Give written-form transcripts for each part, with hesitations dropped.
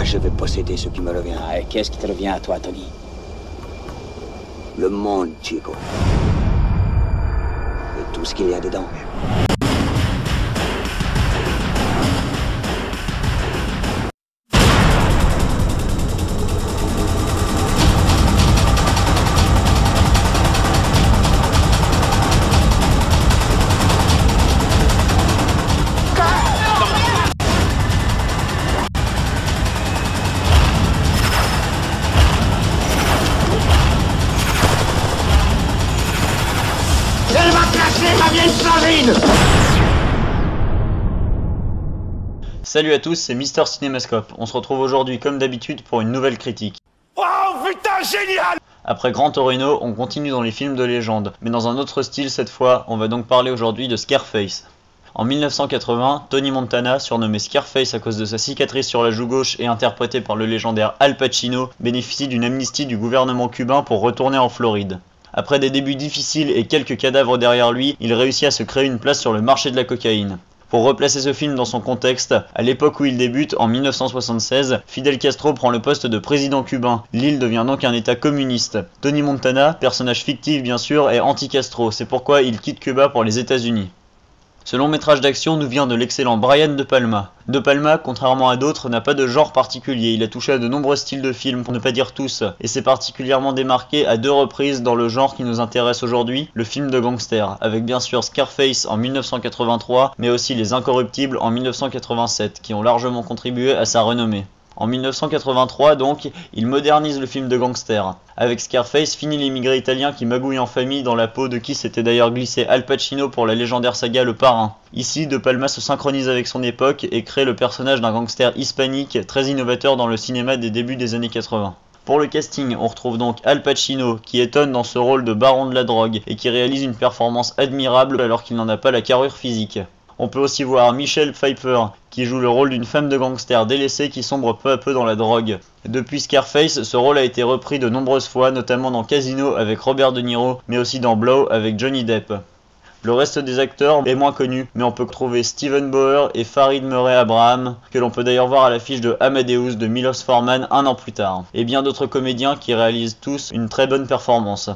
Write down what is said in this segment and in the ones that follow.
je vais posséder ce qui me revient. Ah, et qu'est-ce qui te revient à toi, Tony? Le monde, Chico. Et tout ce qu'il y a dedans. Elle va clasher ma vieille slavine. Salut à tous, c'est Mister Cinémascope. On se retrouve aujourd'hui comme d'habitude pour une nouvelle critique. Oh putain, génial! Après Gran Torino, on continue dans les films de légende, mais dans un autre style cette fois. On va donc parler aujourd'hui de Scarface. En 1980, Tony Montana, surnommé Scarface à cause de sa cicatrice sur la joue gauche et interprété par le légendaire Al Pacino, bénéficie d'une amnistie du gouvernement cubain pour retourner en Floride. Après des débuts difficiles et quelques cadavres derrière lui, il réussit à se créer une place sur le marché de la cocaïne. Pour replacer ce film dans son contexte, à l'époque où il débute, en 1976, Fidel Castro prend le poste de président cubain. L'île devient donc un état communiste. Tony Montana, personnage fictif bien sûr, est anti-Castro, c'est pourquoi il quitte Cuba pour les États-Unis. Ce long métrage d'action nous vient de l'excellent Brian De Palma. De Palma, contrairement à d'autres, n'a pas de genre particulier, il a touché à de nombreux styles de films, pour ne pas dire tous, et s'est particulièrement démarqué à 2 reprises dans le genre qui nous intéresse aujourd'hui, le film de gangster, avec bien sûr Scarface en 1983, mais aussi Les Incorruptibles en 1987, qui ont largement contribué à sa renommée. En 1983 donc, il modernise le film de gangster. Avec Scarface, fini l'immigré italien qui magouille en famille dans la peau de qui s'était d'ailleurs glissé Al Pacino pour la légendaire saga Le Parrain. Ici, De Palma se synchronise avec son époque et crée le personnage d'un gangster hispanique très innovateur dans le cinéma des débuts des années 80. Pour le casting, on retrouve donc Al Pacino, qui étonne dans ce rôle de baron de la drogue et qui réalise une performance admirable alors qu'il n'en a pas la carrure physique. On peut aussi voir Michelle Pfeiffer, qui joue le rôle d'une femme de gangster délaissée qui sombre peu à peu dans la drogue. Depuis Scarface, ce rôle a été repris de nombreuses fois, notamment dans Casino avec Robert De Niro, mais aussi dans Blow avec Johnny Depp. Le reste des acteurs est moins connu, mais on peut trouver Steven Bauer et Farid Murray Abraham, que l'on peut d'ailleurs voir à l'affiche de Amadeus de Milos Forman un an plus tard, et bien d'autres comédiens qui réalisent tous une très bonne performance.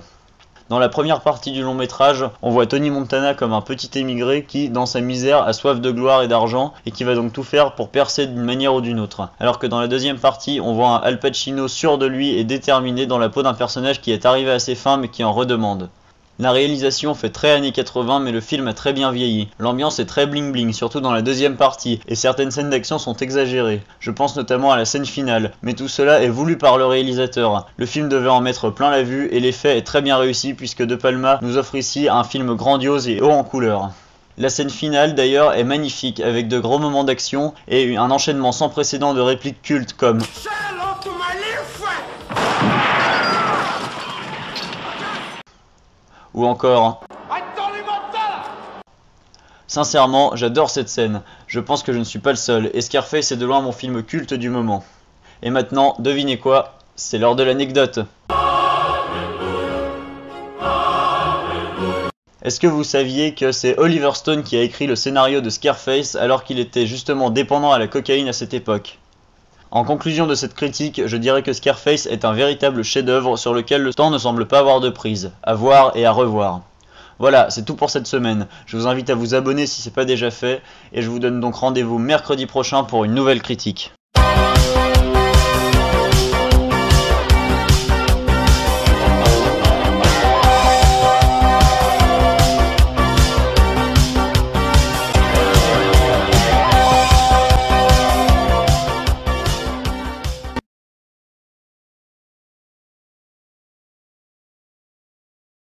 Dans la première partie du long métrage, on voit Tony Montana comme un petit émigré qui, dans sa misère, a soif de gloire et d'argent et qui va donc tout faire pour percer d'une manière ou d'une autre. Alors que dans la deuxième partie, on voit un Al Pacino sûr de lui et déterminé dans la peau d'un personnage qui est arrivé à ses fins mais qui en redemande. La réalisation fait très années 80 mais le film a très bien vieilli. L'ambiance est très bling bling, surtout dans la deuxième partie, et certaines scènes d'action sont exagérées. Je pense notamment à la scène finale, mais tout cela est voulu par le réalisateur. Le film devait en mettre plein la vue et l'effet est très bien réussi puisque De Palma nous offre ici un film grandiose et haut en couleur. La scène finale d'ailleurs est magnifique avec de gros moments d'action et un enchaînement sans précédent de répliques cultes comme ou encore sincèrement, j'adore cette scène. Je pense que je ne suis pas le seul, et Scarface est de loin mon film culte du moment. Et maintenant, devinez quoi? C'est l'heure de l'anecdote. Est-ce que vous saviez que c'est Oliver Stone qui a écrit le scénario de Scarface alors qu'il était justement dépendant à la cocaïne à cette époque? En conclusion de cette critique, je dirais que Scarface est un véritable chef-d'œuvre sur lequel le temps ne semble pas avoir de prise, à voir et à revoir. Voilà, c'est tout pour cette semaine. Je vous invite à vous abonner si ce n'est pas déjà fait, et je vous donne donc rendez-vous mercredi prochain pour une nouvelle critique.